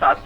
7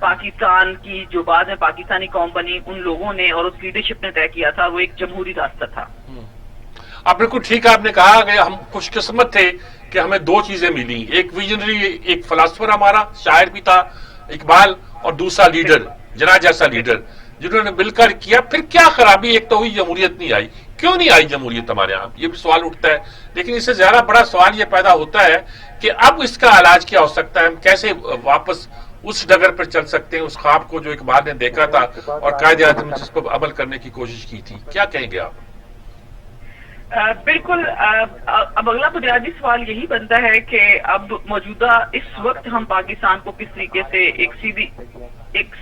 پاکستان کی جو بعد میں پاکستانی قوم بنی ان لوگوں نے اور اس لیڈرشپ نے طے کیا تھا وہ ایک جمہوری راستہ تھا. آپ بالکل ٹھیک آپ نے کہا کہ ہم خوش قسمت تھے کہ ہمیں دو چیزیں ملی, ایک ویژنری, ایک فلاسفر ہمارا شاعر بھی تھا اقبال, اور دوسرا لیڈر جناح جیسا لیڈر جنہوں نے مل کر کیا. پھر کیا خرابی ایک تو ہوئی جمہوریت نہیں آئی, کیوں نہیں آئی جمہوریت ہمارے یہاں, یہ بھی سوال اٹھتا ہے. لیکن اس سے زیادہ بڑا سوال یہ پیدا ہوتا ہے کہ اب اس کا علاج کیا ہو سکتا ہے, ہم کیسے واپس اس ڈگر پر چل سکتے ہیں, اس خواب کو جو اقبال نے دیکھا تھا اور قائد اعظم نے جس پر عمل کرنے کی کوشش کی تھی. کیا کہیں گے آپ؟ بالکل. اب اگلا بنیادی سوال یہی بنتا ہے کہ اب موجودہ اس وقت ہم پاکستان کو کس طریقے سے ایک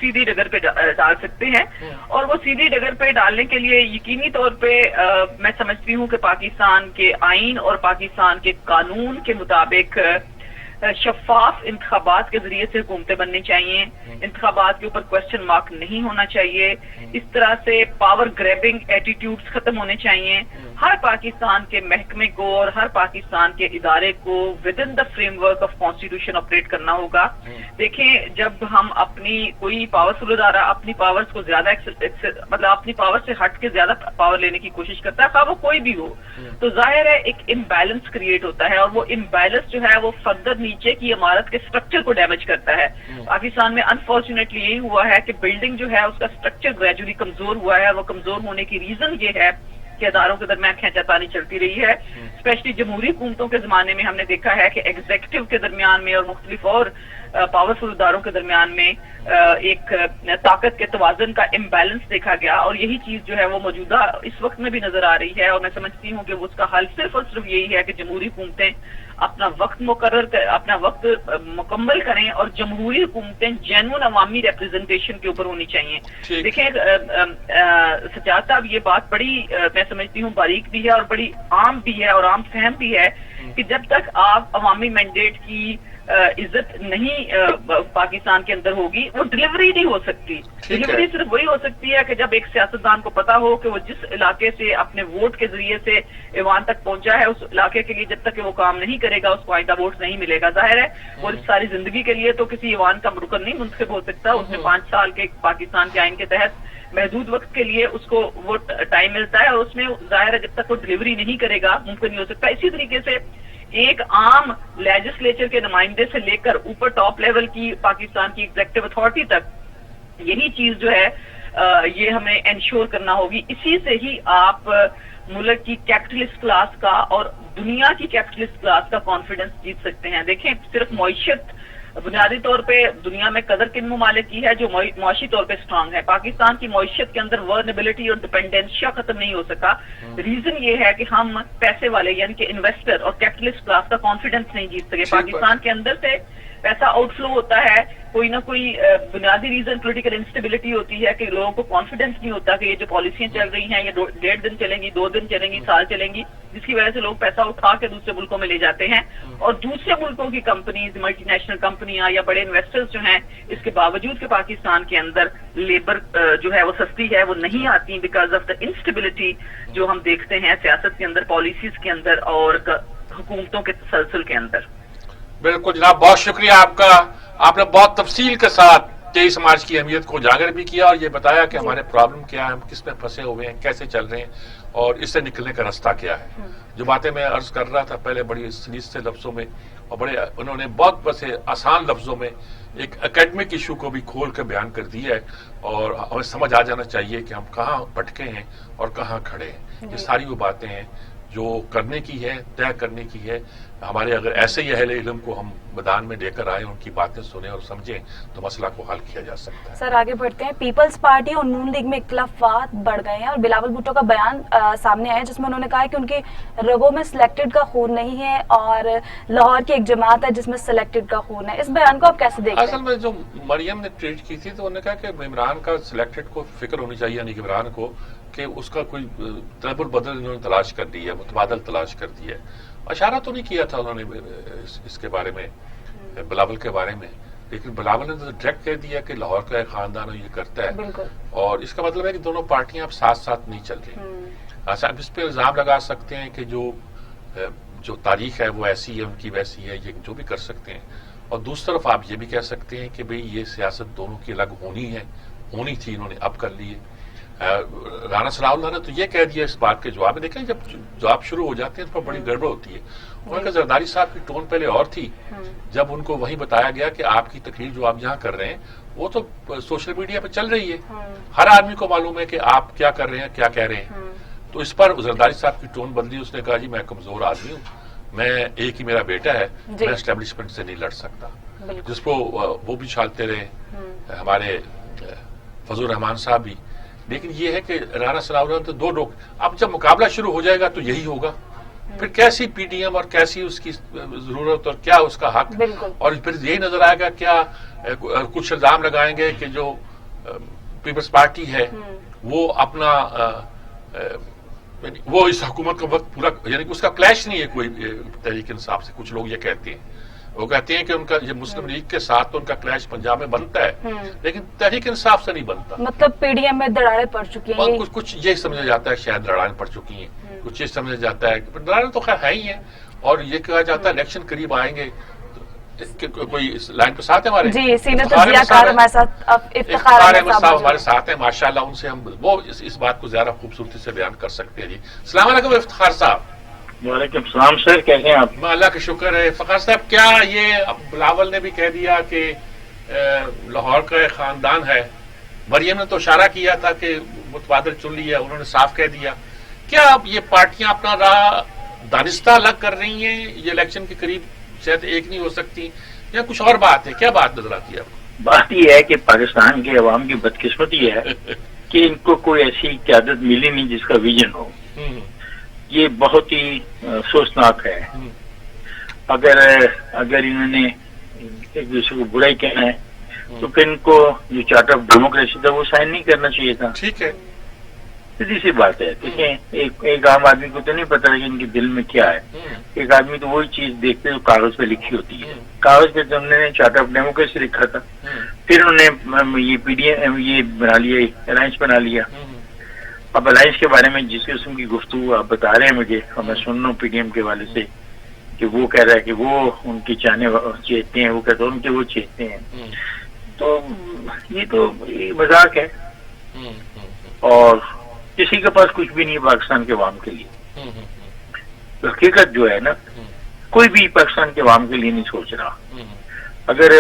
سیدھی ڈگر پہ ڈال سکتے ہیں, اور وہ سیدھی ڈگر پہ ڈالنے کے لیے یقینی طور پہ میں سمجھتی ہوں کہ پاکستان کے آئین اور پاکستان کے قانون کے مطابق شفاف انتخابات کے ذریعے سے حکومتیں بننی چاہیے. انتخابات کے اوپر کوشچن مارک نہیں ہونا چاہیے. اس طرح سے پاور گریبنگ ایٹیٹیوڈز ختم ہونے چاہیے. ہر پاکستان کے محکمے کو اور ہر پاکستان کے ادارے کو with in the frame work of constitution operate کرنا ہوگا. دیکھیں, جب ہم اپنی کوئی پاورفل ادارہ اپنی پاورز کو زیادہ مطلب اپنی پاور سے ہٹ کے زیادہ پاور لینے کی کوشش کرتا ہے, خواہ وہ کوئی بھی ہو, تو ظاہر ہے ایک امبیلنس کریٹ ہوتا ہے, اور وہ امبیلنس جو ہے وہ فردر نیچے کی عمارت کے اسٹرکچر کو ڈیمیج کرتا ہے. پاکستان میں انفارچونیٹلی یہی ہوا ہے کہ بلڈنگ جو ہے اس کا اسٹرکچر گریجولی کمزور ہوا ہے. وہ کمزور ہونے کی ریزن یہ ہے کہ اداروں کے درمیان کھینچا چلتی رہی ہے. اسپیشلی جمہوری حکومتوں کے زمانے میں ہم نے دیکھا ہے کہ ایگزیکٹو کے درمیان میں اور مختلف اور پاورفل اداروں کے درمیان میں ایک طاقت کے توازن کا امبیلنس دیکھا گیا, اور یہی چیز جو ہے وہ موجودہ اس وقت میں بھی نظر آ رہی ہے. اور میں سمجھتی ہوں کہ اس کا حل صرف اور صرف یہی ہے کہ جمہوری حکومتیں اپنا وقت اپنا وقت مکمل کریں, اور جمہوری حکومتیں جینوئن عوامی ریپرزنٹیشن کے اوپر ہونی چاہیے. دیکھیں سجاد صاحب, یہ بات بڑی میں سمجھتی ہوں باریک بھی ہے اور بڑی عام بھی ہے اور عام فہم بھی ہے کہ جب تک آپ عوامی مینڈیٹ کی عزت نہیں پاکستان کے اندر ہوگی, وہ ڈلیوری نہیں ہو سکتی. ڈلیوری صرف وہی ہو سکتی ہے کہ جب ایک سیاستدان کو پتا ہو کہ وہ جس علاقے سے اپنے ووٹ کے ذریعے سے ایوان تک پہنچا ہے, اس علاقے کے لیے جب تک کہ وہ کام نہیں کرے گا اس کو آئندہ ووٹ نہیں ملے گا. ظاہر ہے وہ ساری زندگی کے لیے تو کسی ایوان کا رکن نہیں منتخب ہو سکتا. اس میں 5 سال کے پاکستان کے آئین کے تحت محدود وقت کے لیے اس کو وہ ٹائم ملتا ہے, اور اس میں ظاہر ہے جب تک وہ ڈلیوری نہیں کرے گا ممکن نہیں ہو سکتا. اسی طریقے سے ایک عام لیجسلیچر کے نمائندے سے لے کر اوپر ٹاپ لیول کی پاکستان کی ایگزیکٹو اتھارٹی تک یہی چیز جو ہے یہ ہمیں انشور کرنا ہوگی. اسی سے ہی آپ ملک کی کیپٹلسٹ کلاس کا اور دنیا کی کیپٹلسٹ کلاس کا کانفیڈنس جیت سکتے ہیں. دیکھیں, صرف معیشت بنیادی طور پہ دنیا میں قدر کن ممالک کی ہے جو معاشی طور پہ اسٹرانگ ہے. پاکستان کی معیشت کے اندر ورنیبلٹی اور ڈپینڈنشیا ختم نہیں ہو سکا. ریزن یہ ہے کہ ہم پیسے والے یعنی کہ انویسٹر اور کیپٹلسٹ کلاس کا کانفیڈنس نہیں جیت سکے. پاکستان کے اندر سے پیسہ آؤٹ فلو ہوتا ہے, کوئی نہ کوئی بنیادی ریزن پولیٹیکل انسٹیبلٹی ہوتی ہے کہ لوگوں کو کانفیڈنس نہیں ہوتا کہ یہ جو پالیسیاں چل رہی ہیں یہ 1.5 دن چلیں گی, 2 دن چلیں گی, سال چلیں گی, جس کی وجہ سے لوگ پیسہ اٹھا کے دوسرے ملکوں میں لے جاتے ہیں. اور دوسرے ملکوں کی کمپنیز, ملٹی نیشنل کمپنیاں یا بڑے انویسٹرز جو ہیں, اس کے باوجود کہ پاکستان کے اندر لیبر جو ہے وہ سستی ہے, وہ نہیں آتی بیکاز آف دا انسٹیبلٹی جو ہم دیکھتے ہیں سیاست کے اندر, پالیسیز کے اندر اور حکومتوں کے تسلسل کے اندر. بالکل جناب, بہت شکریہ آپ کا. آپ نے بہت تفصیل کے ساتھ 23 مارچ کی اہمیت کو اجاگر بھی کیا اور یہ بتایا کہ ہمارے پرابلم کیا ہے, ہم کس میں پھنسے ہوئے ہیں, کیسے چل رہے ہیں اور اس سے نکلنے کا راستہ کیا ہے. جو باتیں میں عرض کر رہا تھا پہلے بڑی سلیس سے لفظوں میں اور بڑے انہوں نے بہت بس آسان لفظوں میں ایک اکیڈمک ایشو کو بھی کھول کے بیان کر دیا ہے, اور ہمیں سمجھ آ جانا چاہیے کہ ہم کہاں بھٹکے ہیں اور کہاں کھڑے ہیں. یہ ساری وہ باتیں ہیں جو کرنے کی ہے, طے کرنے کی ہے. ہمارے اگر ایسے ہی اہل علم کو ہم میدان میں لے کر آئیں, ان کی باتیں سنیں اور سمجھیں تو مسئلہ کو حل کیا جا سکتا ہے. سر آگے بڑھتے ہیں. پیپلز پارٹی اور نون لیگ میں اختلافات بڑھ گئے ہیں اور بلاول بھٹو کا بیان سامنے آیا جس میں انہوں نے کہا کہ ان کے رگوں میں سلیکٹڈ کا خون نہیں ہے اور لاہور کی ایک جماعت ہے جس میں سلیکٹڈ کا خون ہے. اس بیان کو آپ کیسے دیکھتے ہیں؟ اصل میں جو مریم نے ٹویٹ کی تھی تو انہوں نے کہا کہ عمران کا سلیکٹڈ کو فکر ہونی چاہیے, یعنی کہ عمران کو کہ اس کا کوئی طلب البدل انہوں نے تلاش کر دی ہے, متبادل تلاش کر دی ہے. اشارہ تو نہیں کیا تھا انہوں نے اس کے بارے میں, بلاول کے بارے میں, لیکن بلاول نے تو ڈائریکٹ کہہ دیا کہ لاہور کا ایک خاندان یہ کرتا ہے, اور اس کا مطلب ہے کہ دونوں پارٹیاں اب ساتھ ساتھ نہیں چل رہی. اچھا, اب اس پہ الزام لگا سکتے ہیں کہ جو تاریخ ہے وہ ایسی ہے, ان کی ویسی ہے, یہ جو بھی کر سکتے ہیں, اور دوسری طرف آپ یہ بھی کہہ سکتے ہیں کہ بھئی یہ سیاست دونوں کی الگ ہونی تھی، انہوں نے اب کر لی ہے۔ رانا ثناء اللہ نے تو یہ کہہ دیا اس بات کے جواب میں، دیکھیں جب جواب شروع ہو جاتے ہیں تو بڑی گڑبڑ ہوتی ہے۔ انہوں نے کہا زرداری صاحب کی ٹون پہلے اور تھی، جب ان کو وہیں بتایا گیا کہ آپ کی تقریر جو آپ یہاں کر رہے ہیں وہ تو سوشل میڈیا پہ چل رہی ہے، ہر آدمی کو معلوم ہے کہ آپ کیا کر رہے ہیں، کیا کہہ رہے ہیں۔ تو اس پر زرداری صاحب کی ٹون بدلی، اس نے کہا جی میں کمزور آدمی ہوں، میں ایک ہی میرا بیٹا ہے، میں اسٹیبلشمنٹ سے نہیں لڑ سکتا، جس کو وہ بھی چھالتے رہے ہمارے فضل الرحمان صاحب بھی۔ لیکن یہ ہے کہ رانا ثناء اللہ تو دو لوگ، اب جب مقابلہ شروع ہو جائے گا تو یہی ہوگا، پھر کیسی پی ڈی ایم اور کیسی اس کی ضرورت اور کیا اس کا حق، اور پھر یہی نظر آئے گا کیا کچھ الزام لگائیں گے کہ جو پیپلز پارٹی ہے وہ اپنا وہ اس حکومت کا وقت پورا، یعنی اس کا کلیش نہیں ہے کوئی تحریک انصاف سے، کچھ لوگ یہ کہتے ہیں، وہ کہتے ہیں کہ ان کا یہ مسلم لیگ کے ساتھ تو ان کا کلیش پنجاب میں بنتا ہے لیکن تحریک انصاف سے نہیں بنتا، مطلب پی ڈی ایم میں دراڑیں پڑ چکی ہیں، کچھ یہ سمجھا جاتا ہے شاید لڑائیں پڑ چکی ہیں، کچھ یہ سمجھا جاتا ہے کہ لڑائیں تو خیر ہے ہی ہیں، اور یہ کہا جاتا ہے الیکشن قریب آئیں گے، کوئی لائن پہ ساتھ ہے ہمارے جی سینت ضیاء کار ہمارے ساتھ، افتخار احمد صاحب ہمارے ساتھ ہیں، ماشاءاللہ ان سے ہم وہ اس بات کو زیادہ خوبصورتی سے بیان کر سکتے ہیں۔ جی السلام علیکم افتخار صاحب۔ وعلیکم السلام سر، کیسے ہیں آپ؟ اللہ کا شکر ہے۔ افتخار صاحب کیا یہ بلاول نے بھی کہہ دیا کہ لاہور کا ایک خاندان ہے، مریم نے تو اشارہ کیا تھا کہ متبادل چن لیا، انہوں نے صاف کہہ دیا، کیا اب یہ پارٹیاں اپنا راہ دانستہ الگ کر رہی ہیں، یہ الیکشن کے قریب شاید ایک نہیں ہو سکتی، یا کچھ اور بات ہے؟ کیا بات نظر آتی ہے آپ کو؟ بات یہ ہے کہ پاکستان کے عوام کی بدقسمتی ہے کہ ان کو کوئی ایسی قیادت ملی نہیں جس کا ویژن ہو، یہ بہت ہی افسوسناک ہے۔ اگر انہوں نے ایک دوسرے کو برا ہی کہنا ہے تو پھر ان کو جو چارٹر آف ڈیموکریسی تھا وہ سائن نہیں کرنا چاہیے تھا۔ ٹھیک ہے، سیدھی سی بات ہے، دیکھیں ایک عام آدمی کو تو نہیں پتا کہ ان کے دل میں کیا ہے، ایک آدمی تو وہی چیز دیکھتے جو کاغذ پہ لکھی ہوتی ہے، کاغذ پہ تو ہم نے چارٹر آف ڈیموکریسی لکھا تھا، پھر انہوں نے یہ پی ڈی ایم یہ بنا لیا، الائنس بنا لیا۔ اب الائنس کے بارے میں جس قسم کی گفتگو آپ بتا رہے ہیں مجھے، اور میں سن رہا ہوں پی ڈی ایم کے والے سے کہ وہ کہہ رہا ہے کہ وہ ان کی چیتے ہیں، وہ کہتے ہیں ان کے وہ چیتے ہیں، تو یہ مذاق ہے، اور کسی کے پاس کچھ بھی نہیں ہے پاکستان کے عوام کے لیے۔ حقیقت جو ہے نا، کوئی بھی پاکستان کے عوام کے لیے نہیں سوچ رہا۔ اگر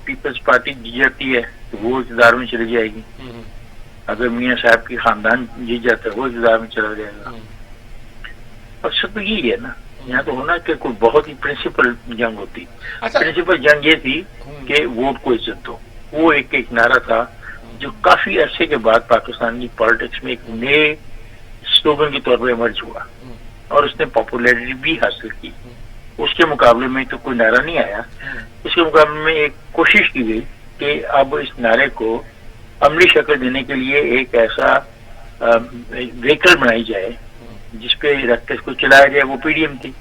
پیپلز پارٹی جی جاتی ہے تو وہ اقتدار میں چلی جائے گی، اگر میاں صاحب کی خاندان جیت جاتا ہے وہ اقتدار میں چلا جائے گا۔ اور سب تو یہی ہے نا، یہاں تو ہونا کہ کوئی بہت ہی پرنسپل جنگ ہوتی۔ پرنسپل جنگ یہ تھی کہ ووٹ کو عزت دو، وہ ایک نعرہ تھا جو کافی عرصے کے بعد پاکستان کی پالیٹکس میں ایک نئے سلوگن کے طور پر ایمرج ہوا، اور اس نے پاپولیرٹی بھی حاصل کی۔ اس کے مقابلے میں تو کوئی نعرہ نہیں آیا، اس کے مقابلے میں ایک کوشش کی گئی کہ اب اس نعرے کو عملی شکل دینے کے لیے ایک ایسا وہیکل بنائی جائے جس پہ رکھ کے اس کو چلایا جائے، وہ پی ڈی ایم تھی۔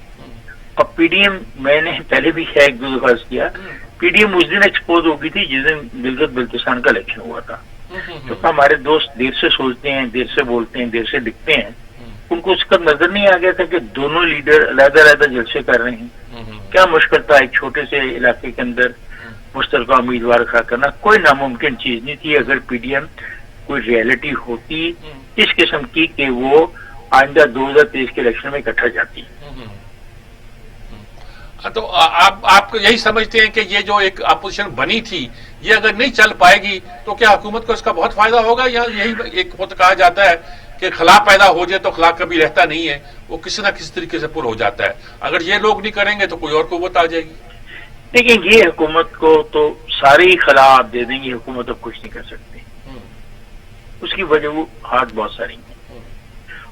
اور پی ڈی ایم میں نے پہلے بھی ایک دو دفعہ کیا، پی ڈی ایم اس دن ایکسپوز ہو گئی تھی جس دن گلگت بلتستان کا الیکشن ہوا تھا۔ تو ہمارے دوست دیر سے سوچتے ہیں، دیر سے بولتے ہیں، دیر سے لکھتے ہیں، ان کو اس کا نظر نہیں آ گیا تھا کہ دونوں لیڈر علیحدہ علیحدہ جلسے کر رہے ہیں۔ کیا مشکل تھا ایک چھوٹے سے علاقے کے اندر مشترکہ امیدوار کھڑا کرنا، کوئی ناممکن چیز نہیں تھی اگر پی ڈی ایم کوئی ریئلٹی ہوتی اس قسم کی کہ وہ آئندہ 2023 کے الیکشن میں اکٹھا جاتی۔ تو آپ یہی سمجھتے ہیں کہ یہ جو ایک اپوزیشن بنی تھی یہ اگر نہیں چل پائے گی تو کیا حکومت کو اس کا بہت فائدہ ہوگا، یا یہی ایک بہت کہا جاتا ہے کہ خلا پیدا ہو جائے تو خلا کبھی رہتا نہیں ہے، وہ کسی نہ کسی طریقے سے پر ہو جاتا ہے، اگر یہ لوگ نہیں کریں گے تو کوئی اور قوت آ جائے گی؟ لیکن یہ حکومت کو تو ساری خلا آپ دے دیں گے، حکومت اب کچھ نہیں کر سکتی، اس کی وجہ وہ ہاتھ بہت ساری ہیں۔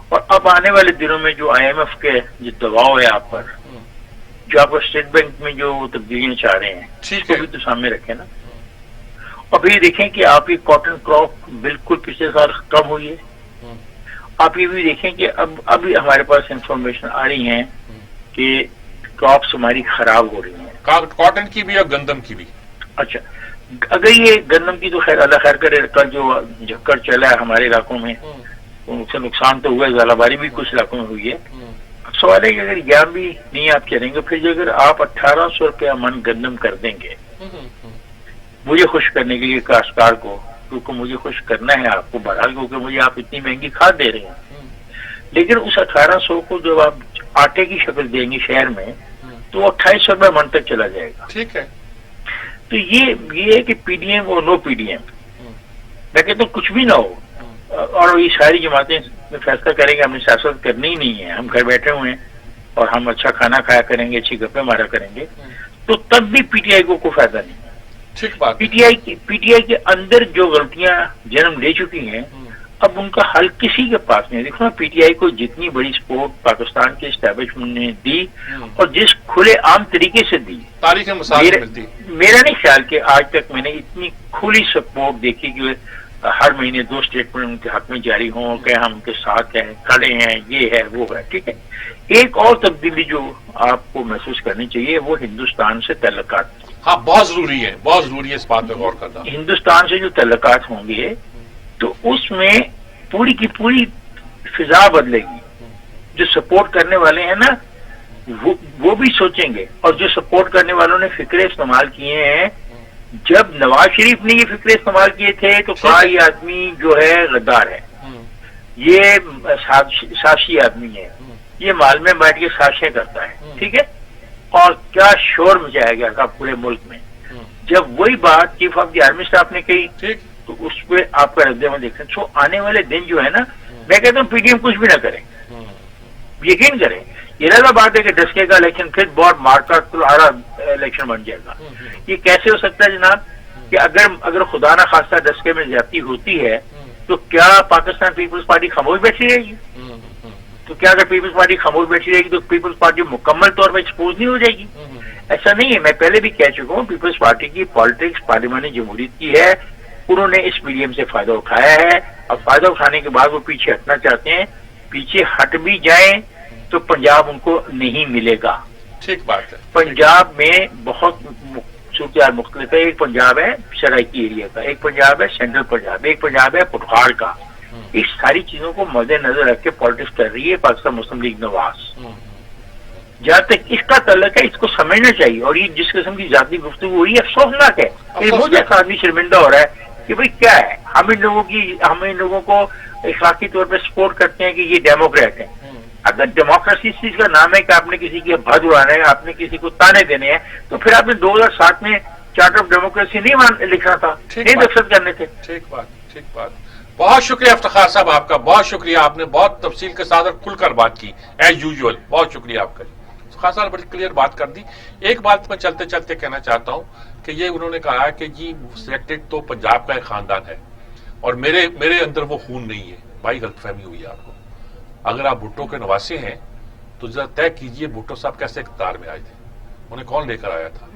اور اب آنے والے دنوں میں جو آئی ایم ایف کے جو دباؤ ہے آپ پر، جو آپ اسٹیٹ بینک میں جو تبدیلیاں چاہ رہے ہیں، اس کو بھی تو سامنے رکھیں نا۔ اب یہ دیکھیں کہ آپ کی کاٹن کراپ بالکل پچھلے سال کم ہوئی ہے، آپ یہ بھی دیکھیں کہ اب ہمارے پاس انفارمیشن آ رہی ہیں کہ کراپس ہماری خراب ہو رہی ہیں، کاٹن کی بھی اور گندم کی بھی۔ اچھا، اگر یہ گندم کی تو خیر اللہ خیر کرے، کل جو جھکڑ چلا ہے ہمارے علاقوں میں اس سے نقصان تو ہوا ہے، ژالہ باری بھی کچھ علاقوں میں ہوئی ہے۔ سوال ہے کہ اگر یہاں بھی نہیں آپ چلیں گے، پھر جو اگر آپ 1800 روپیہ من گندم کر دیں گے مجھے خوش کرنے کے لیے کاشتکار کو، کیونکہ مجھے خوش کرنا ہے آپ کو بہرحال، کیونکہ مجھے آپ اتنی مہنگی کھاد دے رہے ہیں، لیکن اس 1800 کو جب آپ آٹے کی شکل دیں گے شہر میں تو 2800 روپے من تک چلا جائے گا. ٹھیک ہے. تو یہ ہے کہ پی ڈی ایم اور نو پی ڈی ایم، میں کہتا ہوں کچھ بھی نہ ہو، اور یہ ساری جماعتیں فیصلہ کریں گے ہم نے سیاست کرنی ہی نہیں ہے، ہم گھر بیٹھے ہوئے ہیں اور ہم اچھا کھانا کھایا کریں گے، اچھی گپیں مارا کریں گے، تو تب بھی پی ٹی آئی کو کوئی فائدہ نہیں ہے. ٹھیک بات. پی ٹی آئی کے اندر جو غلطیاں جنم لے چکی ہیں اب ان کا حل کسی کے پاس نہیں. دیکھو نا، پی ٹی آئی کو جتنی بڑی سپورٹ پاکستان کے اسٹیبلشمنٹ نے دی اور جس کھلے عام طریقے سے دی، تاریخ مثال ملتی. میرا نہیں خیال کہ آج تک میں نے اتنی کھلی سپورٹ دیکھی کہ ہر مہینے 2 اسٹیٹمنٹ ان کے حق میں جاری ہوں کہ ہم ان کے ساتھ ہیں، کھڑے ہیں، یہ ہے وہ ہے. ٹھیک ہے. ایک اور تبدیلی جو آپ کو محسوس کرنی چاہیے وہ ہندوستان سے تعلقات. ہاں بہت ضروری ہے، بہت ضروری ہے اس بات پہ غور کرنا. ہندوستان سے جو تعلقات ہوں گے تو اس میں پوری کی پوری فضا بدلے گی. جو سپورٹ کرنے والے ہیں نا وہ بھی سوچیں گے، اور جو سپورٹ کرنے والوں نے فکرے استعمال کیے ہیں، جب نواز شریف نے یہ فکرے استعمال کیے تھے تو کہا یہ آدمی جو ہے غدار ہے، یہ سازشی آدمی ہے، یہ محل میں بیٹھ کے سازشیں کرتا ہے. ٹھیک ہے. اور کیا شور مچایا گیا تھا پورے ملک میں. جب وہی بات chief of the army staff نے کہی تو اس پہ آپ کا رد عمل دیکھیں. سو آنے والے دن جو ہے نا، میں کہتا ہوں پی ڈی ایم کچھ بھی نہ کریں، یقین کریں. یہ لگا بات ہے کہ ڈسکے کا الیکشن پھر بہت مارکا تلہارا الیکشن بن جائے گا. یہ کیسے ہو سکتا ہے جناب کہ اگر خدا نہ خواستہ ڈسکے میں زیادتی ہوتی ہے تو کیا پاکستان پیپلز پارٹی خاموش بیٹھی رہے گی؟ تو کیا اگر پیپلز پارٹی خاموش بیٹھی رہے گی تو پیپلز پارٹی مکمل طور پر ایکسپوز نہیں ہو جائے گی؟ ایسا نہیں ہے. میں پہلے بھی کہہ چکا ہوں پیپلز پارٹی کی پالیٹکس پارلیمانی جمہوریت کی ہے. انہوں نے اس میڈیم سے فائدہ اٹھایا ہے، اور فائدہ اٹھانے کے بعد وہ پیچھے ہٹنا چاہتے ہیں. پیچھے ہٹ بھی جائیں تو پنجاب ان کو نہیں ملے گا. ٹھیک بات ہے. پنجاب میں بہت صورتحال مختلف ہے. ایک پنجاب ہے سرائکی ایریا کا، ایک پنجاب ہے سینٹرل پنجاب، ایک پنجاب ہے پٹھوار کا. اس ساری چیزوں کو مد نظر رکھ کے پالیٹکس کر رہی ہے پاکستان مسلم لیگ نواز. جہاں تک اس کا تعلق ہے اس کو سمجھنا چاہیے. اور یہ جس قسم کی ذاتی گفتگو ہوئی ہے افسوسناک ہے. مجھے ایسا آدمی شرمندہ ہو رہا ہے کہ بھئی کیا ہے، ہم ان لوگوں کو اخلاقی طور پہ سپورٹ کرتے ہیں کہ یہ ڈیموکریٹ ہیں. اگر ڈیموکریسی اس چیز کا نام ہے کہ آپ نے کسی کی بھد اڑانا ہے، آپ نے کسی کو تانے دینے ہیں، تو پھر آپ نے 2007 میں چارٹر آف ڈیموکریسی نہیں لکھنا تھا، نہیں دستخط کرنے تھے. ٹھیک بات، ٹھیک بات. بہت شکریہ افتخار صاحب آپ کا، بہت شکریہ. آپ نے بہت تفصیل کے ساتھ اور کھل کر بات کی ایز یوزول. بہت شکریہ آپ کا. افتخار صاحب بڑی کلیئر بات کر دی. ایک بات میں چلتے چلتے کہنا چاہتا ہوں کہ یہ انہوں نے کہا کہ جی سلیکٹڈ تو پنجاب کا ایک خاندان ہے اور میرے اندر وہ خون نہیں ہے. بھائی غلط فہمی ہوئی ہے آپ کو. اگر آپ بھٹو کے نواسے ہیں تو ذرا طے کیجئے بھٹو صاحب کیسے اقتدار میں آئے تھے، انہیں کون لے کر آیا تھا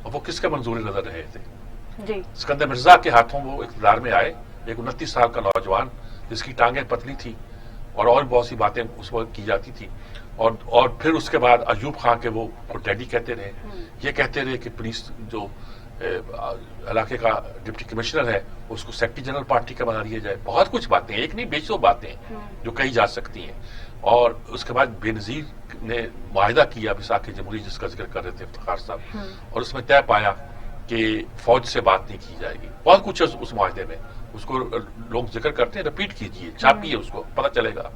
اور وہ کس کے منظور نظر رہے تھے. اسکندر مرزا کے ہاتھوں وہ اقتدار میں آئے، ایک 29 سال کا نوجوان جس کی ٹانگیں پتلی تھی اور بہت سی باتیں اس وقت کی جاتی تھی. اور پھر اس کے بعد ایوب خان کے وہ ڈیڈی کہتے رہے. یہ کہتے رہے کہ پولیس جو علاقے کا ڈپٹی کمشنر ہے اس کو سیکرٹری جنرل پارٹی کا بنا دیا جائے. بہت کچھ باتیں، ایک نہیں 200 باتیں جو کہی جا سکتی ہیں. اور اس کے بعد بے نظیر نے معاہدہ کیا وساکھ جمہوری جس کا ذکر کر رہے تھے افتخار صاحب، اور اس میں طے پایا کہ فوج سے بات نہیں کی جائے گی. بہت کچھ ہے اس معاہدے میں، اس کو لوگ ذکر کرتے ہیں، ریپیٹ کیجئے، چھاپیے، اس کو پتہ چلے گا.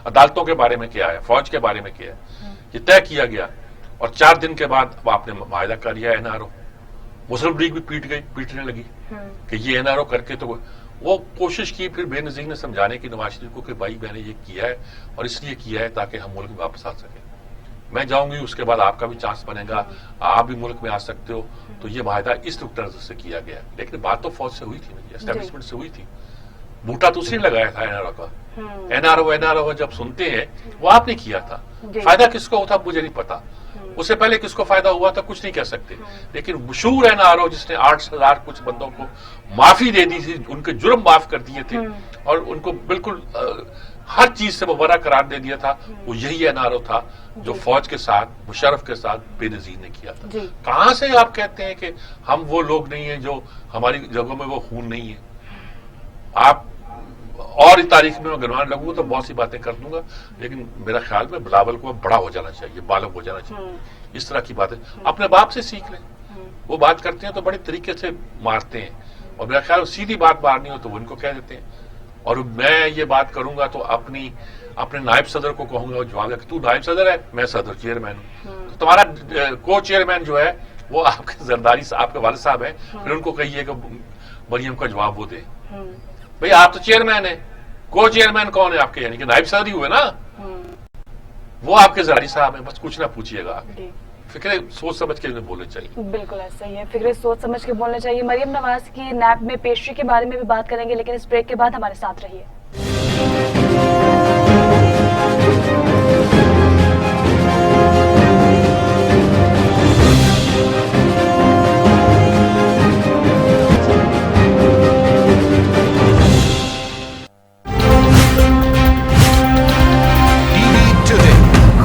عدالتوں کے بارے میں کیا ہے، فوج کے بارے میں کیا ہے، یہ طے کیا گیا. اور 4 دن کے بعد آپ نے معاہدہ کر لیا این آر او. مسلم لیگ بھی پیٹنے لگی کہ یہ این آر او کر کے تو وہ کوشش کی. پھر بے نظیر نے سمجھانے کی نواز شریف کو کہ بھائی میں نے یہ کیا ہے اور اس لیے کیا ہے تاکہ ہم ملک میں واپس آ سکیں. میں جاؤں گی اس کے بعد آپ کا بھی چانس بنے گا، آپ بھی ملک میں آ سکتے ہو. تو یہ معاہدہ اس نقطۂ نظر سے کیا گیا. لیکن بات تو فوج سے ہوئی تھی، اسٹیبلشمنٹ سے ہوئی تھی. بوٹا تو اسی نے لگایا تھا این آر او کا. این آر او جب سنتے ہیں وہ آپ نے کیا تھا. فائدہ کس کو ہوتا مجھے نہیں پتا، اس سے پہلے کس کو فائدہ ہوا تھا کچھ نہیں کہہ سکتے. لیکن مشہور این آر او جس نے 8,000 کچھ بندوں کو معافی دے دی تھی، ان کے جرم معاف کر دیے تھے اور ان کو بالکل ہر چیز سے مبرہ قرار دے دیا تھا، وہ یہی این آر او تھا جو فوج کے ساتھ مشرف کے ساتھ بے نظیر نے کیا تھا. کہاں سے آپ کہتے ہیں کہ ہم وہ لوگ نہیں ہیں جو ہماری جگہوں میں وہ خون نہیں ہے؟ آپ اور تاریخ میں گنوانے لگوں تو بہت سی باتیں کر دوں گا، لیکن میرا خیال میں بلاول کو بڑا ہو جانا چاہیے، بالغ ہو جانا چاہیے. اس طرح کی باتیں اپنے باپ سے سیکھ لیں. وہ بات کرتے ہیں تو بڑے طریقے سے مارتے ہیں، اور میرا خیال سیدھی بات مارنی ہو تو وہ ان کو کہہ دیتے ہیں. اور میں یہ بات کروں گا تو اپنے نائب صدر کو کہوں گا، جواب ہے کہ تو نائب صدر ہے، میں صدر چیئرمین ہوں. تو تمہارا کو چیئرمین جو ہے وہ آپ کے زرداری آپ کے والد صاحب ہیں، پھر ان کو کہیے کہ مریم کا جواب وہ دے. بھئی آپ تو چیئرمین ہیں، کو چیئرمین کون ہے آپ کے، یعنی کہ نائب صدر ہی ہوئے نا، وہ آپ کے زرداری صاحب ہیں. بس کچھ نہ پوچھیے گا، فکر سوچ سمجھ کے بولنے چاہیے. بالکل ایسا ہی ہے، فکر سوچ سمجھ کے بولنا چاہیے. مریم نواز کی نیب میں پیشری کے بارے میں بھی بات کریں گے، لیکن اس بریک کے بعد ہمارے ساتھ رہیے.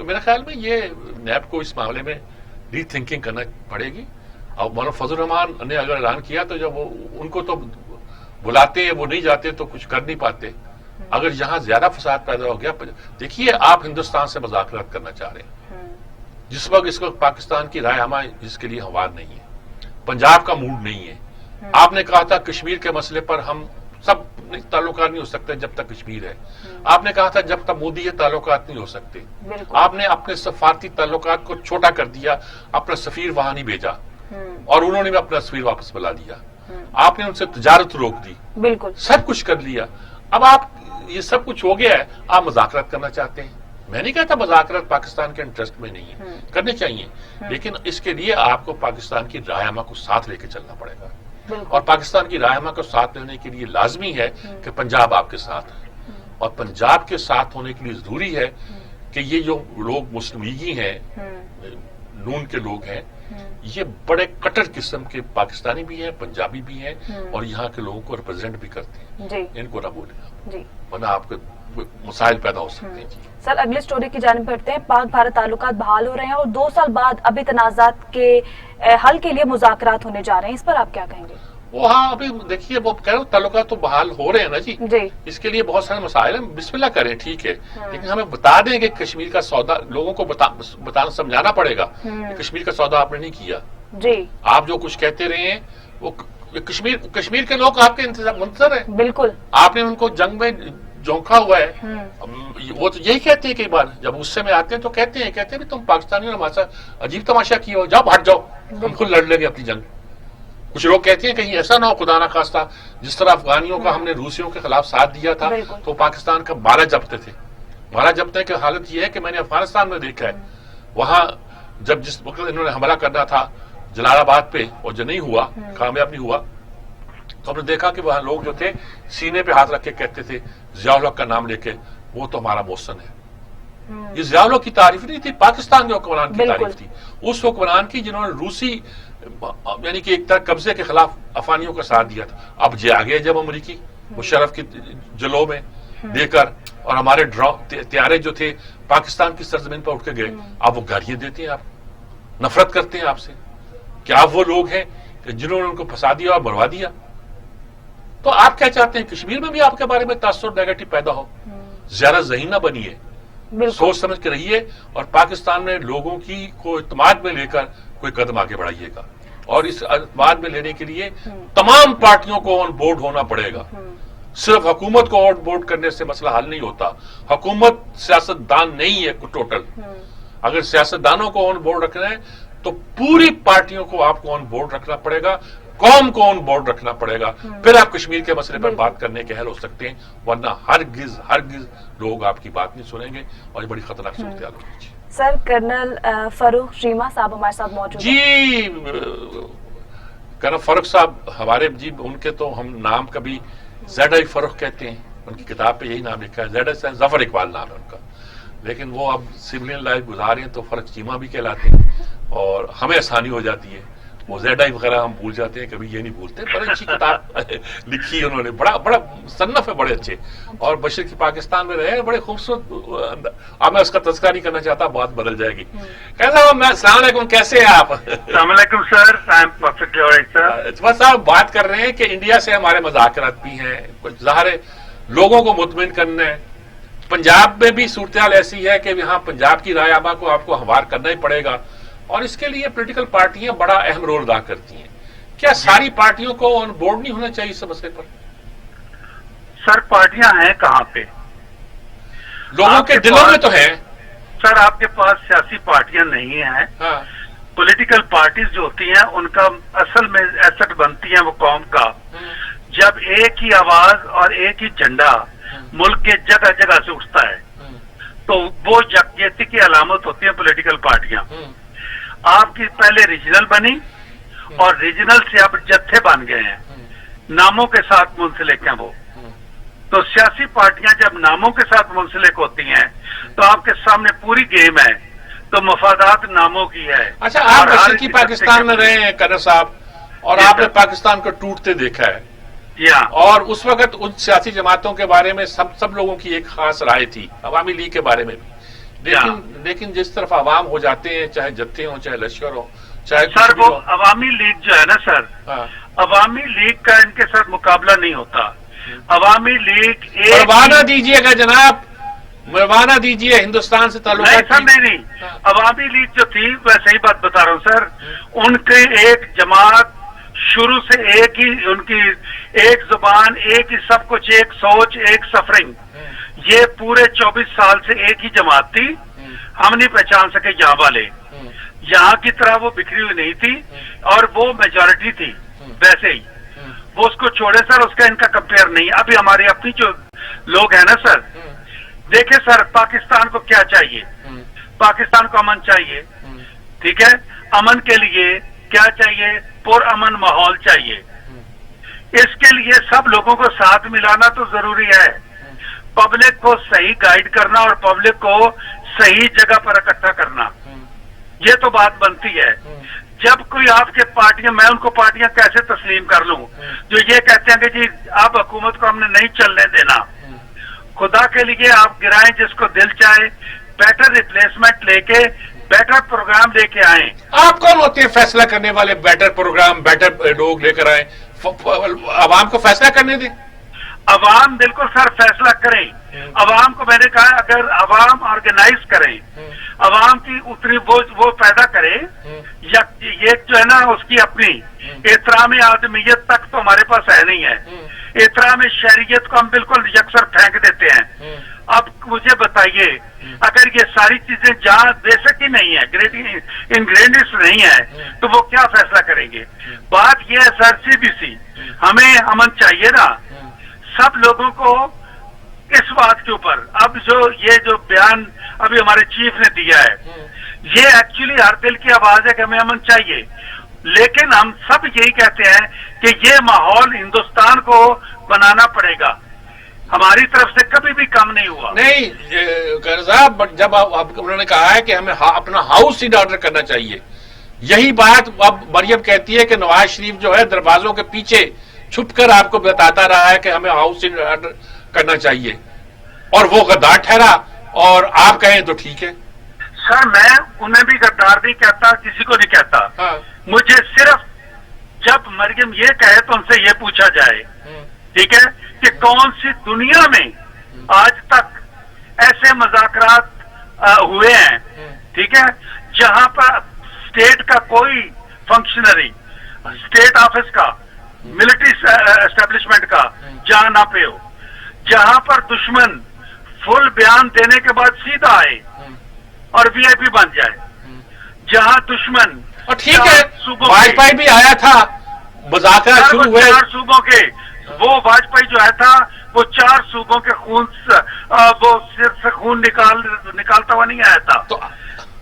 تو میرے خیال میں یہ نیب کو اس معاملے میں ری تھنکنگ کرنا پڑے گی. اور مولانا فضل الرحمان نے اگر اعلان کیا تو جب ان کو تو بلاتے ہیں وہ نہیں جاتے تو کچھ کر نہیں پاتے. اگر یہاں زیادہ فساد پیدا ہو گیا, دیکھیے آپ ہندوستان سے مذاکرات کرنا چاہ رہے ہیں جس وقت اس وقت پاکستان کی رائے ہمیں اس کے لیے ہموار نہیں ہے, پنجاب کا موڈ نہیں ہے. آپ نے کہا تھا کشمیر کے مسئلے پر ہم سب تعلقات نہیں ہو سکتے جب تک کشمیر ہے. آپ نے کہا تھا جب تک مودی ہے تعلقات نہیں ہو سکتے. آپ نے اپنے سفارتی تعلقات کو چھوٹا کر دیا, اپنا سفیر وہاں نہیں بھیجا اور انہوں نے بھی اپنا سفیر واپس بلا لیا. آپ نے ان سے تجارت روک دی, بالکل سب کچھ کر لیا. اب آپ یہ سب کچھ ہو گیا ہے, آپ مذاکرات کرنا چاہتے ہیں. میں نہیں کہتا مذاکرات پاکستان کے انٹرسٹ میں نہیں ہے, کرنے چاہیے, لیکن اس کے لیے آپ کو پاکستان کی رہنما کو ساتھ لے کے چلنا پڑے گا. اور پاکستان کی رہنما کو ساتھ لینے کے لیے لازمی ہے کہ پنجاب آپ کے ساتھ ہے, اور پنجاب کے ساتھ ہونے کے لیے ضروری ہے کہ یہ جو لوگ مسلم لیگی ہیں, نون کے لوگ ہیں, یہ بڑے کٹر قسم کے پاکستانی بھی ہیں, پنجابی بھی ہیں, اور یہاں کے لوگوں کو ریپرزینٹ بھی کرتے ہیں. ان کو نہ بولے گا ورنہ آپ کے مسائل پیدا ہو سکتے ہیں. سر اگلی سٹوری کی جانب بڑھتے ہیں. پاک بھارت تعلقات بحال ہو رہے ہیں اور 2 سال بعد ابھی تنازعات کے حل کے لیے مذاکرات ہونے جا رہے ہیں, اس پر آپ کیا کہیں گے؟ وہ ہاں ابھی دیکھیے وہ کہہ رہا ہوں تعلقات تو بحال ہو رہے ہیں نا جی, اس کے لیے بہت سارے مسائل ہیں, بسم اللہ کریں ٹھیک ہے, لیکن ہمیں بتا دیں کہ کشمیر کا سودا لوگوں کو بتانا سمجھانا پڑے گا کہ کشمیر کا سودا آپ نے نہیں کیا. آپ جو کچھ کہتے رہے ہیں وہ کشمیر کے لوگ آپ کے منتظر ہیں, بالکل آپ نے ان کو جنگ میں جھونکا ہوا ہے. وہ تو یہی کہتے ہیں کئی بار جب غصے میں آتے ہیں تو کہتے ہیں تم پاکستانیوں نے ہمارے ساتھ عجیب تماشا کیا ہو, جاؤ ہٹ جاؤ, ہم خود لڑ لیں گے اپنی جنگ. کچھ لوگ کہتے ہیں کہیں ایسا نہ ہو خدا نہ خواستہ جس طرح افغانیوں کا ہم نے روسیوں کے خلاف ساتھ دیا تھا تو پاکستان کا مالا جپتے تھے. مالا جپنے کی حالت یہ ہے کہ میں نے افغانستان میں دیکھا ہے, وہاں جب جس وقت انہوں نے حملہ کرنا تھا جلال آباد پہ اور جو نہیں ہوا, کامیاب نہیں ہوا, تو ہم نے دیکھا کہ وہاں لوگ جو تھے سینے پہ ہاتھ رکھ کے کہتے تھے ضیاء الحق کا نام لے کے وہ تو ہمارا محسن ہے. یہ ضیاء الحق کی تعریف نہیں تھی, پاکستان کے حکمران کی تعریف تھی, اس حکمران کی جنہوں نے روسی یعنی کہ ایک طرح قبضے کے خلاف افغانیوں کا ساتھ دیا تھا. اب جی آ گئے جب امریکی مشرف کی جلو میں دے کر, اور ہمارے طیارے جو تھے پاکستان کی سرزمین پر اٹھ کے گئے, آپ وہ گالیاں دیتے ہیں, آپ نفرت کرتے ہیں آپ سے. کیا آپ وہ لوگ ہیں کہ جنہوں نے ان کو پھنسا دیا اور مروا دیا؟ تو آپ کیا چاہتے ہیں کشمیر میں بھی آپ کے بارے میں تاثر نیگیٹو پیدا ہو؟ زیادہ ذہین نہ بنیے, سوچ سمجھ کے رہیے, اور پاکستان میں لوگوں کی کو اعتماد میں لے کر کوئی قدم آگے بڑھائیے گا. اور اس اعتماد میں لینے کے لیے تمام پارٹیوں کو آن بورڈ ہونا پڑے گا. صرف حکومت کو آن بورڈ کرنے سے مسئلہ حل نہیں ہوتا. حکومت سیاست دان نہیں ہے ٹوٹل. اگر سیاست دانوں کو آن بورڈ رکھنا ہے تو پوری پارٹیوں کو آپ کو آن بورڈ رکھنا پڑے گا, قوم کو آن بورڈ رکھنا پڑے گا, پھر آپ کشمیر کے مسئلے پر بات کرنے کے حل ہو سکتے ہیں, ورنہ ہرگز لوگ آپ کی بات نہیں سنیں گے اور یہ بڑی خطرناک صورتحال ہوگی. سر کرنل فاروق شیما صاحب ہمارے ساتھ موجود جی. کرنل فاروق صاحب ہمارے جی ان کے تو ہم نام کبھی زیڈ فاروق کہتے ہیں, ان کی کتاب پہ یہی نام لکھا ہے, زیڈ ظفر اقبال نام ہے ان کا, لیکن وہ اب سویلین لائف گزار رہے ہیں تو فاروق شیما بھی کہلاتے ہیں اور ہمیں آسانی ہو جاتی ہے. وہ زیڈ وغیرہ ہم بھول جاتے ہیں, کبھی یہ نہیں بھولتے. بڑی اچھی کتاب لکھی ہے انہوں نے, بڑا مصنف ہے, بڑے اچھے, اور بشر کی پاکستان میں رہے, بڑے خوبصورت. اب میں اس کا تذکرہ نہیں کرنا چاہتا, بات بدل جائے گی. کیسا السلام علیکم, کیسے ہیں آپ؟ السلام علیکم سر, آئی ایم پرفیکٹلی آلرائٹ سر. بس آپ بات کر رہے ہیں کہ انڈیا سے ہمارے مذاکرات بھی ہیں, ظاہر ہے لوگوں کو مطمئن کرنا ہے. پنجاب میں بھی صورتحال ایسی ہے کہ یہاں پنجاب کی رائے عامہ کو آپ کو ہموار کرنا ہی پڑے گا, اور اس کے لیے پولیٹیکل پارٹیاں بڑا اہم رول ادا کرتی ہیں. کیا ساری پارٹیوں کو آن بورڈ نہیں ہونا چاہیے اس مسئلے پر؟ سر پارٹیاں ہیں کہاں پہ؟ لوگوں کے دلوں میں تو ہیں سر. آپ کے پاس سیاسی پارٹیاں نہیں ہیں. پولیٹیکل پارٹیز جو ہوتی ہیں ان کا اصل میں ایسٹ بنتی ہیں وہ قوم کا, جب ایک ہی آواز اور ایک ہی جھنڈا ملک کے جگہ جگہ سے اٹھتا ہے تو وہ یکجہتی کی علامت ہوتی ہیں پولیٹیکل پارٹیاں. آپ کی پہلے ریجنل بنی اور ریجنل سے اب جتھے بن گئے ہیں, ناموں کے ساتھ منسلک ہیں وہ. تو سیاسی پارٹیاں جب ناموں کے ساتھ منسلک ہوتی ہیں تو آپ کے سامنے پوری گیم ہے, تو مفادات ناموں کی ہے. اچھا, آپ بشر کی پاکستان میں رہے ہیں کرنل صاحب, اور آپ نے پاکستان کو ٹوٹتے دیکھا ہے, اور اس وقت ان سیاسی جماعتوں کے بارے میں سب لوگوں کی ایک خاص رائے تھی, عوامی لیگ کے بارے میں بھی, لیکن جس طرف عوام ہو جاتے ہیں، چاہے جتھے ہوں چاہے لشکر ہو چاہے سر وہ عوامی لیگ جو ہے نا سر، ہاں عوامی لیگ کا ان کے ساتھ مقابلہ نہیں ہوتا. عوامی لیگ پروانہ دیجیے گا جناب، پروانہ دیجیے، ہندوستان سے تعلق نہیں سر، نہیں عوامی لیگ جو تھی میں صحیح بات بتا رہا ہوں سر، ان کے ایک جماعت شروع سے ایک ہی، ان کی ایک زبان، ایک ہی سب کچھ، ایک سوچ، ایک سفرنگ، یہ پورے 24 سال سے ایک ہی جماعت تھی. ہم نہیں پہچان سکے یہاں والے، یہاں کی طرح وہ بکھری ہوئی نہیں تھی اور وہ میجورٹی تھی ویسے ہی. وہ اس کو چھوڑے سر، اس کا ان کا کمپیئر نہیں. ابھی ہمارے اپنی جو لوگ ہیں نا سر، دیکھیں سر پاکستان کو کیا چاہیے، پاکستان کو امن چاہیے، ٹھیک ہے، امن کے لیے کیا چاہیے، پر امن ماحول چاہیے. اس کے لیے سب لوگوں کو ساتھ ملانا تو ضروری ہے، پبلک کو صحیح گائیڈ کرنا اور پبلک کو صحیح جگہ پر اکٹھا کرنا، یہ تو بات بنتی ہے. جب کوئی آپ کے پارٹیاں، میں ان کو پارٹیاں کیسے تسلیم کر لوں جو یہ کہتے ہیں کہ جی اب حکومت کو ہم نے نہیں چلنے دینا. خدا کے لیے آپ گرائیں جس کو دل چاہے، بیٹر ریپلیسمنٹ لے کے، بیٹر پروگرام لے کے آئیں. آپ کون ہوتے ہیں فیصلہ کرنے والے؟ بیٹر پروگرام، بیٹر لوگ لے کر آئیں، عوام کو فیصلہ کرنے دیں. عوام بالکل سر فیصلہ کریں. عوام کو میں نے کہا اگر عوام آرگنائز کریں، عوام کی اتنی وہ پیدا کرے، یہ جو ہے نا اس کی اپنی احترام آدمیت تک تو ہمارے پاس ہے نہیں ہے. احترام شہریت کو ہم بالکل یکسر پھینک دیتے ہیں. اب مجھے بتائیے اگر یہ ساری چیزیں جہاں بیسک ہی نہیں ہے، انگریڈینٹس نہیں ہے، تو وہ کیا فیصلہ کریں گے؟ بات یہ ہے سر، CBC ہمیں امن چاہیے نا سب لوگوں کو. اس بات کے اوپر اب یہ جو بیان ابھی ہمارے چیف نے دیا ہے، یہ ایکچولی ہر دل کی آواز ہے کہ ہمیں امن چاہیے، لیکن ہم سب یہی کہتے ہیں کہ یہ ماحول ہندوستان کو بنانا پڑے گا. ہماری طرف سے کبھی بھی کم نہیں ہوا. نہیں صاحب، جب انہوں نے کہا ہے کہ ہمیں اپنا ہاؤس ان آرڈر کرنا چاہیے، یہی بات اب مریم کہتی ہے کہ نواز شریف جو ہے دروازوں کے پیچھے چھپ کر آپ کو بتاتا رہا ہے کہ ہمیں ہاؤس ان آرڈر کرنا چاہیے، اور وہ غدار ٹھہرا، اور آپ کہیں تو ٹھیک ہے. سر میں انہیں بھی غدار نہیں کہتا، کسی کو نہیں کہتا. مجھے صرف جب مریم یہ کہے تو ان سے یہ پوچھا جائے، ٹھیک ہے، کہ کون سی دنیا میں آج تک ایسے مذاکرات ہوئے ہیں، ٹھیک ہے، جہاں پر اسٹیٹ کا کوئی فنکشنری، اسٹیٹ آفس کا، ملٹری اسٹیبلشمنٹ کا جہاں نہ پہ ہو، جہاں پر دشمن فل بیان دینے کے بعد سیدھا آئے اور VIP بن جائے، جہاں دشمن. اور ٹھیک ہے، واجپئی بھی آیا تھا، مذاکرات شروع ہوئے 4 صوبوں کے، وہ واجپئی جو آیا تھا وہ 4 صوبوں کے خون وہ سر سے خون نکالتا ہوا نہیں آیا تھا. تو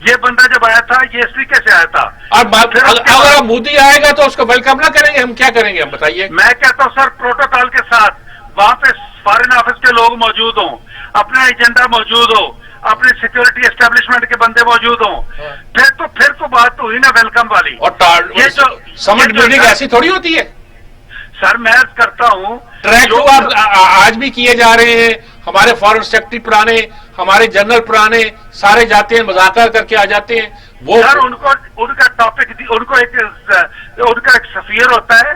یہ بندہ جب آیا تھا یہ اس طریقے سے آیا تھا. اگر مودی آئے گا تو اس کو ویلکم نہ کریں گے، ہم کیا کریں گے؟ ہم بتائیے. میں کہتا ہوں سر پروٹوکال کے ساتھ وہاں پہ فارن آفس کے لوگ موجود ہوں، اپنا ایجنڈا موجود ہو، اپنی سیکورٹی اسٹیبلشمنٹ کے بندے موجود ہوں، پھر تو بات ہوئی نا ویلکم والی. اور یہ جو سمٹ بلڈنگ ایسی تھوڑی ہوتی ہے سر. میں کرتا ہوں ٹریک آج بھی کیے جا رہے ہیں. ہمارے فارن سیکرٹری پرانے، ہمارے جنرل پرانے سارے جاتے ہیں، مذاکرات کر کے آ جاتے ہیں. وہ سر ان کا ٹاپک، ان کو ایک سفیر ہوتا ہے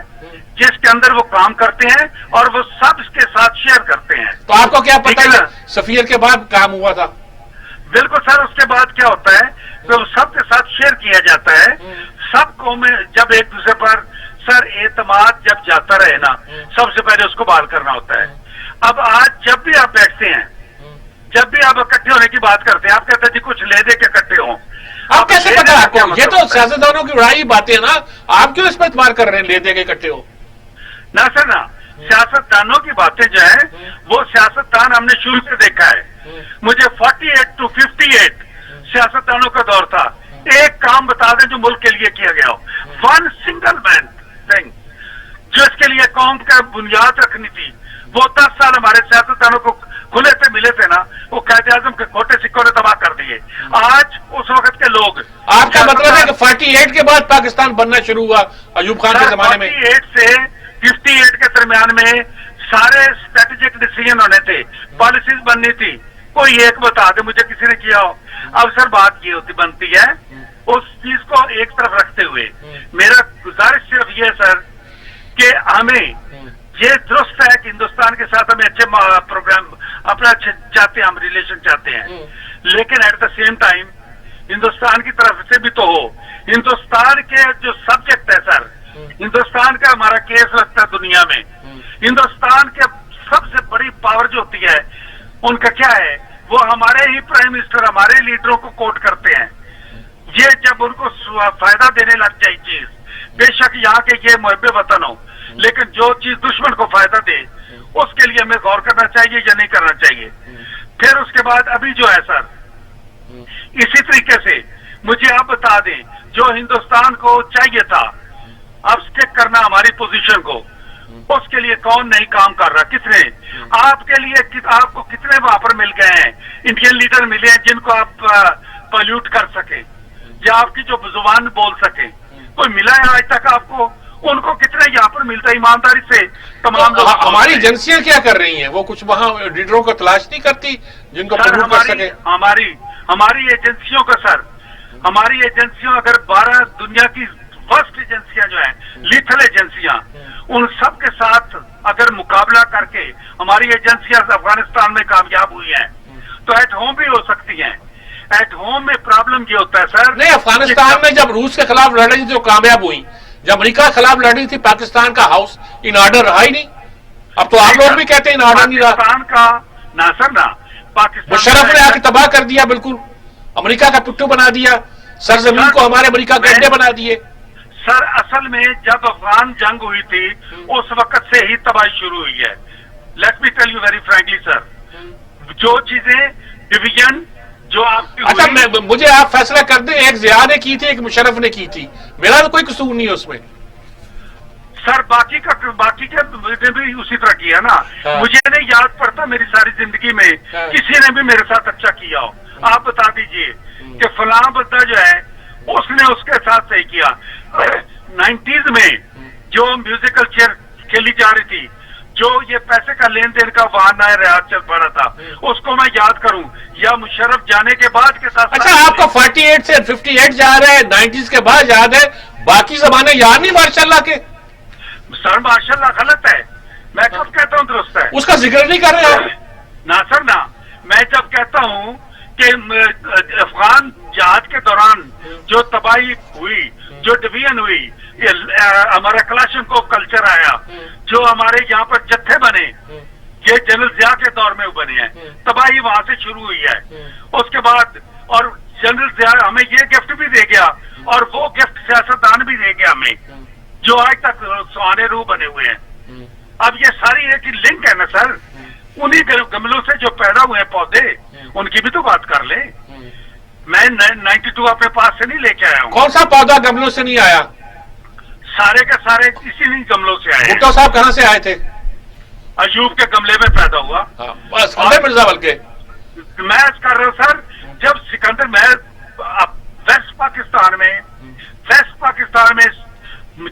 جس کے اندر وہ کام کرتے ہیں اور وہ سب اس کے ساتھ شیئر کرتے ہیں. تو آپ کو کیا پتا ہے سفیر کے بعد کام ہوا تھا؟ بالکل سر. اس کے بعد کیا ہوتا ہے تو سب کے ساتھ شیئر کیا جاتا ہے. سب قومیں جب ایک دوسرے پر سر اعتماد جب جاتا رہے نا، سب سے پہلے اس کو بحال کرنا ہوتا ہے. اب آج جب بھی آپ بیٹھتے ہیں، جب بھی آپ اکٹھے ہونے کی بات کرتے ہیں، آپ کہتے ہیں جی کچھ لے دے کے اکٹھے ہوں. آپ کیسے پتا آپ کو؟ یہ تو سیاستدانوں کی اڑائی باتیں نا، آپ کیوں اس پر اعتبار کر رہے ہیں لے دے کے اکٹھے ہو؟ نہ سر نا، سیاستدانوں کی باتیں جو ہیں وہ سیاستدان ہم نے شروع سے دیکھا ہے. مجھے 48 to 58 سیاستدانوں کا دور تھا. ایک کام بتا دیں جو ملک کے لیے کیا گیا ہو، ون سنگل مین تھنگ جو اس کے لیے قوم کا بنیاد رکھنی تھی. وہ 10 سال ہمارے سیاستدانوں کو کھلے سے ملے تھے نا، وہ قائد اعظم کے کھوٹے سکوں نے تباہ کر دیے. آج اس وقت کے لوگ، آپ کا مطلب ہے کہ 48 کے بعد پاکستان بننا شروع ہوا ایوب خان کے زمانے میں؟ 48 سے 58 کے درمیان میں سارے اسٹریٹجک ڈیسیژن ہونے تھے، پالیسیز بننی تھی، کوئی ایک بتا دے مجھے کسی نے کیا ہو. اب سر بات یہ ہوتی بنتی ہے اس چیز کو ایک طرف رکھتے ہوئے میرا گزارش صرف یہ سر کہ ہمیں یہ درست ہے کہ ہندوستان کے ساتھ ہمیں اچھے پروگرام اپنا اچھے چاہتے ہیں, ہم ریلیشن چاہتے ہیں, لیکن at the same time Hindustan کی طرف سے بھی تو ہو. ہندوستان کے جو سبجیکٹ ہے سر, ہندوستان کا ہمارا کیس لگتا ہے دنیا میں, ہندوستان کے سب سے بڑی پاور جو ہوتی ہے ان کا کیا ہے, وہ ہمارے ہی پرائم منسٹر ہمارے لیڈروں کو کوٹ کرتے ہیں. یہ جب ان کو فائدہ دینے لگ جائے چیز, بے شک یہاں کے یہ محب وطن ہو, لیکن جو چیز دشمن کو فائدہ دے اس کے لیے ہمیں غور کرنا چاہیے یا نہیں کرنا چاہیے. پھر اس کے بعد ابھی جو ہے سر اسی طریقے سے مجھے آپ بتا دیں جو ہندوستان کو چاہیے تھا اب اسٹیک کرنا ہماری پوزیشن کو, اس کے لیے کون نہیں کام کر رہا, کس نے آپ کے لیے آپ کو کتنے وہاں پر مل گئے ہیں انڈین لیڈر ملے ہیں جن کو آپ پلیوٹ کر سکیں یا آپ کی جو زبان بول سکیں, کوئی ملا ہے آج تک آپ کو؟ ان کو کتنے یہاں پر ملتا ہے ایمانداری سے تمام لوگ. ہماری ایجنسیاں کیا کر رہی ہیں, وہ کچھ وہاں لیڈروں کو تلاش نہیں کرتی جن کو پلیوٹ کر سکے؟ ہماری ایجنسیوں کا سر, ہماری ایجنسیوں اگر 12 دنیا کی فرسٹ ایجنسیاں جو ہیں لیتھل ایجنسیاں, ان سب کے ساتھ اگر مقابلہ کر کے ہماری ایجنسیاں افغانستان میں کامیاب ہوئی ہیں تو ایٹ ہوم بھی ہو سکتی ہیں. ایٹ ہوم میں پرابلم یہ ہوتا ہے سر, نہیں افغانستان میں جب روس کے خلاف لڑ رہی تھی تو کامیاب ہوئی, جب امریکہ کے خلاف لڑ رہی تھی پاکستان کا ہاؤس ان آرڈر رہا ہی نہیں. اب تو آپ لوگ بھی کہتے ہیں ان آرڈر نہیں رہا. پاکستان کا نہ سر نہ پاکستان مشرف نے آ کے تباہ کر دیا, بالکل امریکہ کا پٹھو بنا دیا, سرزمین کو ہمارے امریکہ کے اڈے بنا دیے. سر اصل میں جب افغان جنگ ہوئی تھی اس وقت سے ہی تباہی شروع ہوئی ہے. Let me tell you very frankly sir, جو چیزیں ڈویژن جو آپ کی اچھا مجھے آپ فیصلہ کر دیں, ایک ضیاء نے کی تھی ایک مشرف نے کی تھی, میرا تو کوئی قصور نہیں ہے اس میں. سر باقی نے بھی اسی طرح کیا نا, مجھے نہیں یاد پڑتا میری ساری زندگی میں کسی نے بھی میرے ساتھ اچھا کیا ہو. آپ بتا دیجئے کہ فلاں بندہ جو ہے اس نے اس کے ساتھ صحیح کیا. 90s میں جو میوزیکل چیئر کھیلی جا رہی تھی, جو یہ پیسے کا لین دین کا وہاں نہ ریاض چل پڑا تھا, اس کو میں یاد کروں یا مشرف جانے کے بعد کے ساتھ. اچھا آپ کو 48 سے 58 جا رہے ہیں, 90s کے بعد یاد ہے, باقی زمانے یاد نہیں ماشاءاللہ کے؟ سر ماشاءاللہ غلط ہے, میں کب کہتا ہوں درست ہے؟ اس کا ذکر نہیں کر رہے آپ. نہ سر نہ, میں جب کہتا ہوں کہ افغان جہاد کے دوران جو تباہی ہوئی, جو ڈویژن ہوئی, ہمارا کلاشنکوف کلچر آیا, جو ہمارے یہاں پر جتھے بنے, یہ جنرل ضیاء کے دور میں بنے ہیں, تباہی وہاں سے شروع ہوئی ہے. اس کے بعد اور جنرل ضیاء ہمیں یہ گفٹ بھی دے گیا اور وہ گفٹ سیاستدان بھی دے گیا ہمیں, جو آج تک سہانے روح بنے ہوئے ہیں. اب یہ ساری ایک لنک ہے نا سر, انہی گملوں سے جو پیدا ہوئے ہیں پودے, ان کی بھی تو بات کر لیں. میں 92 اپنے پاس سے نہیں لے کے آیا ہوں. کون سا پودا گملوں سے نہیں آیا؟ سارے کے سارے اسی گملوں سے آئے. بھٹو صاحب کہاں سے آئے تھے؟ ایوب کے گملے میں پیدا ہوا. بس مرزا بلکہ میں کر رہا ہوں سر, جب سکندر میں ویسٹ پاکستان میں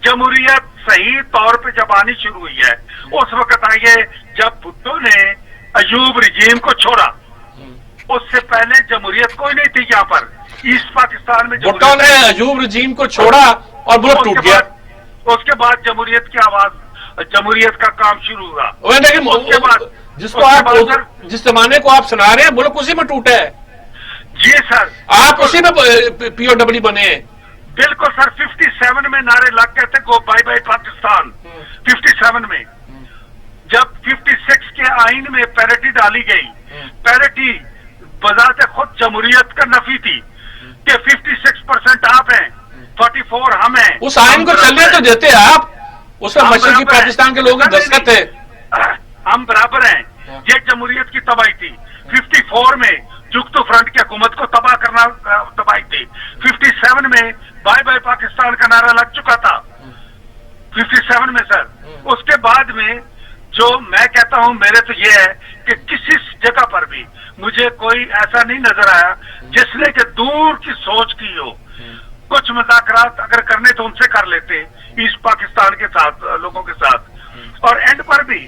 جمہوریت صحیح طور پہ جب آنی شروع ہوئی ہے, اس وقت آئیے جب بھٹو نے ایوب رجیم کو چھوڑا. اس سے پہلے جمہوریت کوئی نہیں تھی یہاں پر ایسٹ پاکستان میں. بھٹو نے ایوب رجیم کو چھوڑا اور ملک ٹوٹ گیا. اس کے بعد جمہوریت کی آواز, جمہوریت کا کام شروع ہوا. جس زمانے کو آپ سنا رہے ہیں ملک اسی میں ٹوٹا ہے. جی سر, آپ اسی میں پی او ڈبلیو بنے ہیں. بالکل سر, 57 میں نعرے لگ گئے تھے گو بائی بائی پاکستان. 57 میں جب 56 کے آئین میں پیرٹی ڈالی گئی, پیرٹی بذات خود جمہوریت کا نفی تھی کہ 56% آپ ہیں, 44 ہم ہیں. اس آئین کو چلنے تو دیتے آپ, اس میں مشرقی پاکستان کے لوگ دستخط ہے. ہم برابر ہیں. یہ جمہوریت کی تباہی تھی. 54 میں جگتو فرنٹ کی حکومت کو تباہ کرنا تباہی تھی. 57 میں بائی بائی پاکستان کا نعرہ لگ چکا تھا 57 میں سر. اس کے بعد میں جو میں کہتا ہوں میرے تو یہ ہے کہ کسی جگہ پر بھی مجھے کوئی ایسا نہیں نظر آیا جس نے کہ دور کی سوچ کی ہو. کچھ مذاکرات اگر کرنے تو ان سے کر لیتے ایسٹ پاکستان کے ساتھ, لوگوں کے ساتھ. اور اینڈ پر بھی